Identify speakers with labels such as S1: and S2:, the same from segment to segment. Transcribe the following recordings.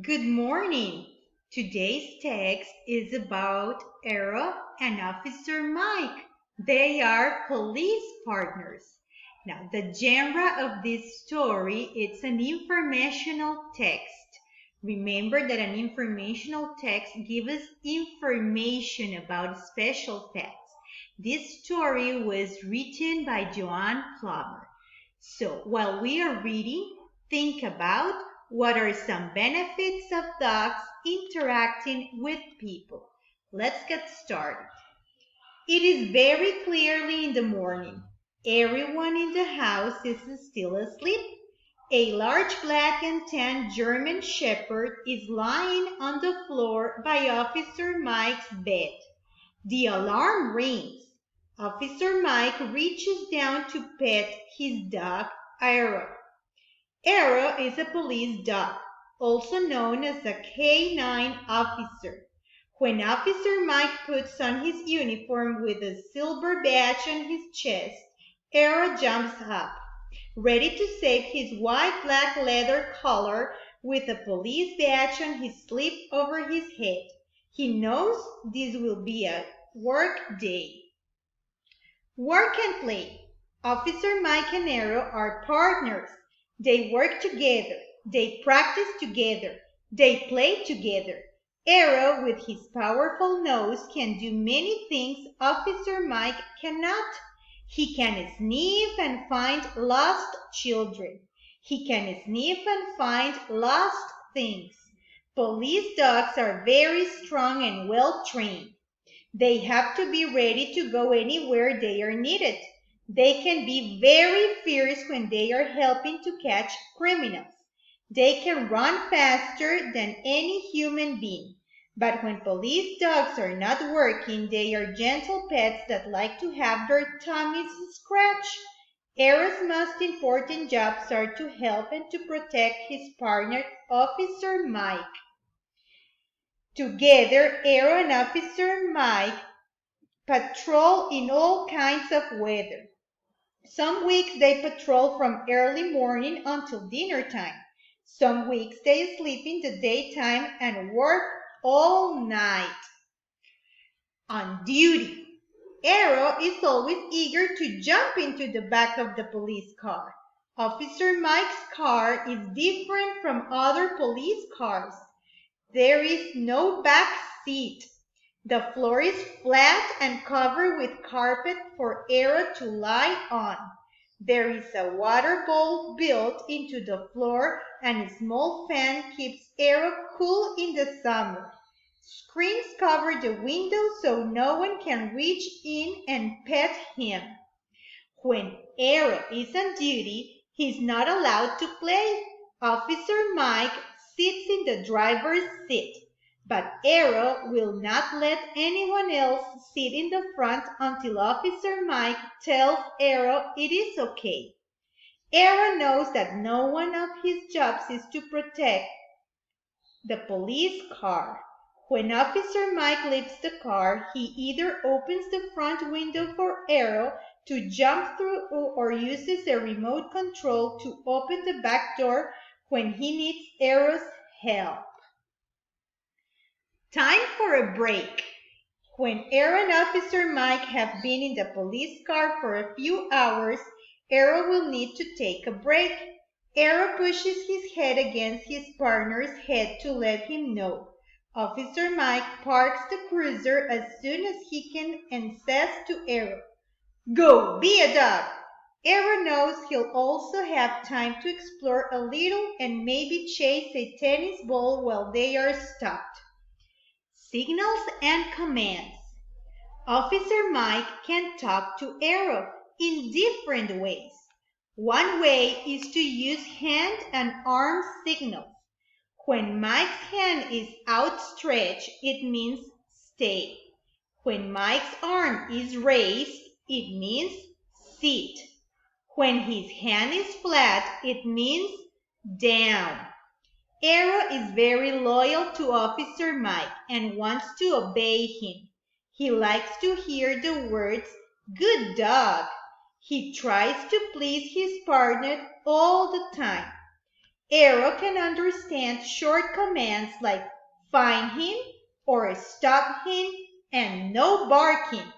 S1: Good morning. Today's text is about Aero and Officer Mike. They are police partners. Now, the genre of this story it's an informational text. Remember that an informational text gives us information about special facts. This story was written by Joanne Plummer. So, while we are reading, think about what are some benefits of dogs interacting with people. Let's get started. It is very clearly in the morning. Everyone in the house is still asleep. A large black and tan German Shepherd is lying on the floor by Officer Mike's bed. The alarm rings. Officer Mike reaches down to pet his dog, Aero. Aero is a police dog, also known as a canine officer. When Officer Mike puts on his uniform with a silver badge on his chest, Aero jumps up, ready to save his white-black leather collar with a police badge on his sleeve over his head. He knows this will be a work day. Work and play. Officer Mike and Aero are partners. They work together. They practice together. They play together. Aero, with his powerful nose, can do many things Officer Mike cannot. He can sniff and find lost children. He can sniff and find lost things. Police dogs are very strong and well trained. They have to be ready to go anywhere they are needed. They can be very fierce when they are helping to catch criminals. They can run faster than any human being. But when police dogs are not working, they are gentle pets that like to have their tummies scratched. Aero's most important jobs are to help and to protect his partner, Officer Mike. Together, Aero and Officer Mike patrol in all kinds of weather. Some weeks they patrol from early morning until dinner time. Some weeks they sleep in the daytime and work all night. On duty, Aero is always eager to jump into the back of the police car. Officer Mike's car is different from other police cars. There is no back seat. The floor is flat and covered with carpet for Aero to lie on. There is a water bowl built into the floor and a small fan keeps Aero cool in the summer. Screens cover the window so no one can reach in and pet him. When Aero is on duty, he's not allowed to play. Officer Mike sits in the driver's seat, but Aero will not let anyone else sit in the front until Officer Mike tells Aero it is okay. Aero knows that no one of his jobs is to protect the police car. When Officer Mike leaves the car, he either opens the front window for Aero to jump through or uses a remote control to open the back door when he needs Aero's help. Time for a break. When Aero and Officer Mike have been in the police car for a few hours, Aero will need to take a break. Aero pushes his head against his partner's head to let him know. Officer Mike parks the cruiser as soon as he can and says to Aero, "Go, be a dog." Aero knows he'll also have time to explore a little and maybe chase a tennis ball while they are stopped. Signals and commands. Officer Mike can talk to Aero in different ways. One way is to use hand and arm signals. When Mike's hand is outstretched, it means stay. When Mike's arm is raised, it means sit. When his hand is flat, it means down. Aero is very loyal to Officer Mike and wants to obey him. He likes to hear the words, "Good dog." He tries to please his partner all the time. Aero can understand short commands like find him or stop him and no barking.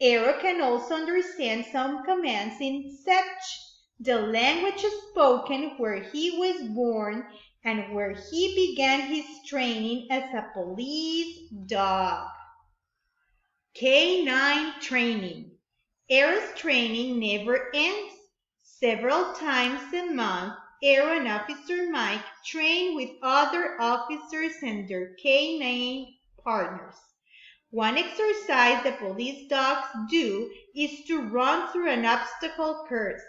S1: Aero can also understand some commands in Setch, the language spoken where he was born and where he began his training as a police dog. Canine Training. Aero's training never ends. Several times a month, Aero and Officer Mike train with other officers and their canine partners. One exercise the police dogs do is to run through an obstacle course.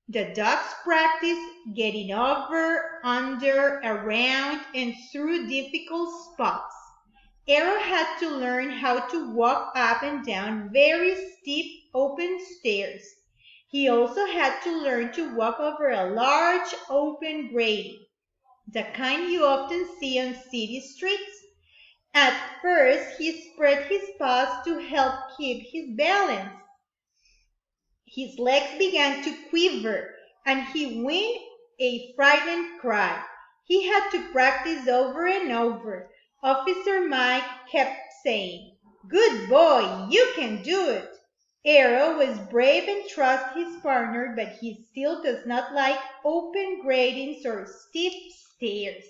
S1: The dogs practice getting over, under, around, and through difficult spots. Aero had to learn how to walk up and down very steep open stairs. He also had to learn to walk over a large open grating, the kind you often see on city streets. At first, he spread his paws to help keep his balance. His legs began to quiver, and he whined a frightened cry. He had to practice over and over. Officer Mike kept saying, "Good boy, you can do it." Aero was brave and trusts his partner, but he still does not like open gratings or steep stairs.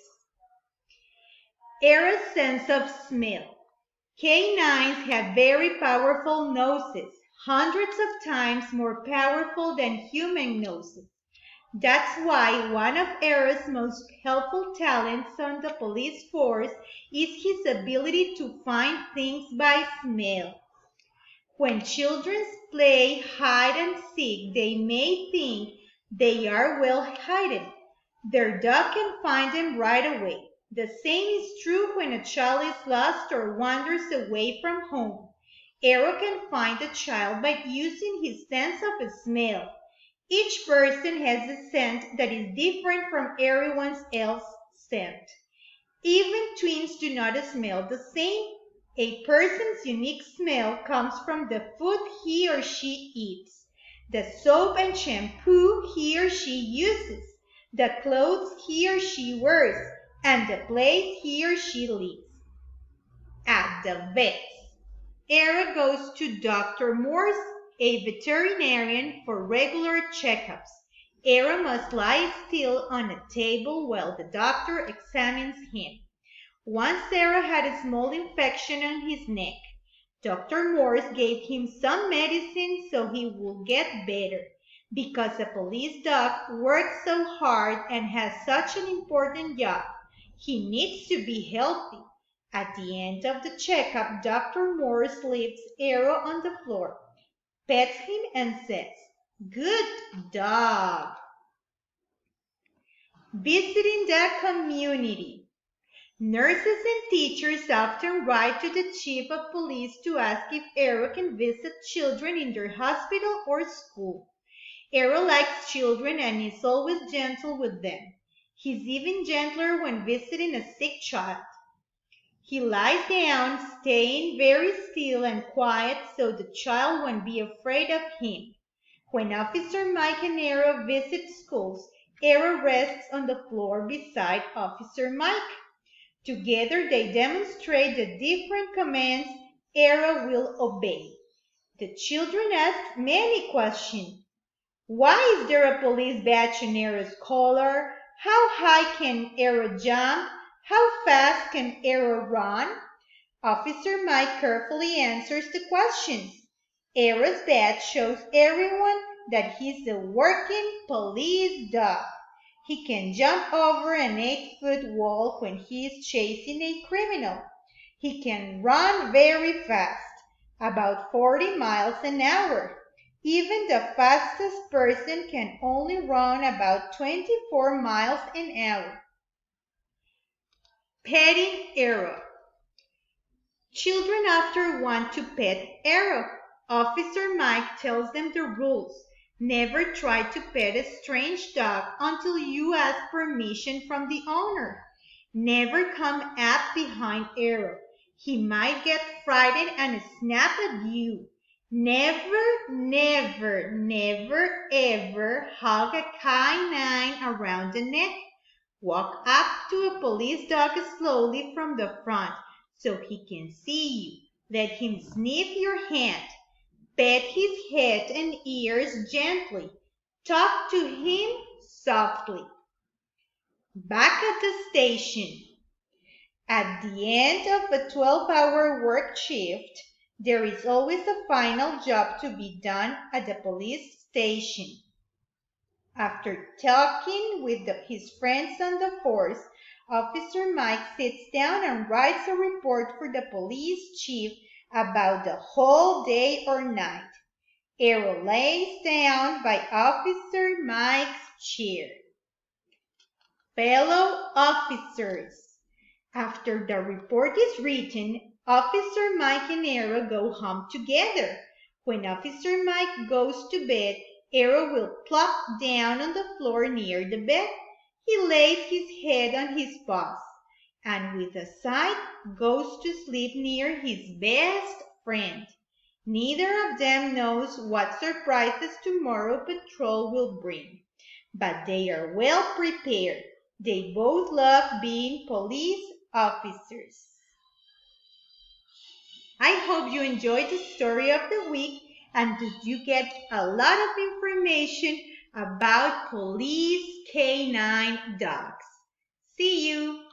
S1: Aero's sense of smell. Canines have very powerful noses, hundreds of times more powerful than human noses. That's why one of Aero's most helpful talents on the police force is his ability to find things by smell. When children play hide and seek, they may think they are well hidden. Their dog can find them right away. The same is true when a child is lost or wanders away from home. Aero can find a child by using his sense of smell. Each person has a scent that is different from everyone else's scent. Even twins do not smell the same. A person's unique smell comes from the food he or she eats, the soap and shampoo he or she uses, the clothes he or she wears, and the place he or she lives. At the vet's. Aero goes to Dr. Morse, a veterinarian, for regular checkups. Aero must lie still on a table while the doctor examines him. Once Aero had a small infection on his neck. Dr. Morse gave him some medicine so he would get better. Because a police dog works so hard and has such an important job, he needs to be healthy. At the end of the checkup, Dr. Morse lifts Aero on the floor, pets him, and says, "Good dog." Visiting the community. Nurses and teachers often write to the chief of police to ask if Aero can visit children in their hospital or school. Aero likes children and is always gentle with them. He's even gentler when visiting a sick child. He lies down, staying very still and quiet so the child won't be afraid of him. When Officer Mike and Aero visit schools, Aero rests on the floor beside Officer Mike. Together they demonstrate the different commands Aero will obey. The children ask many questions. Why is there a police badge on Aero's collar? How high can Aero jump? How fast can Aero run? Officer Mike carefully answers the questions. Aero's badge shows everyone that he's a working police dog. He can jump over an 8-foot wall when he is chasing a criminal. He can run very fast, about 40 miles an hour. Even the fastest person can only run about 24 miles an hour. Petting Aero. Children often want to pet Aero. Officer Mike tells them the rules. Never try to pet a strange dog until you ask permission from the owner. Never come up behind Aero. He might get frightened and snap at you. Never, never, never, ever hug a canine around the neck. Walk up to a police dog slowly from the front so he can see you. Let him sniff your hand. Pet his head and ears gently. Talk to him softly. Back at the station. At the end of a 12-hour work shift, there is always a final job to be done at the police station. After talking with his friends on the force, Officer Mike sits down and writes a report for the police chief about the whole day or night. Aero lays down by Officer Mike's chair. Fellow officers, after the report is written, Officer Mike and Aero go home together. When Officer Mike goes to bed, Aero will plop down on the floor near the bed. He lays his head on his paws and with a sigh goes to sleep near his best friend. Neither of them knows what surprises tomorrow patrol will bring, but they are well prepared. They both love being police officers. I hope you enjoyed the story of the week and that you get a lot of information about police canine dogs. See you!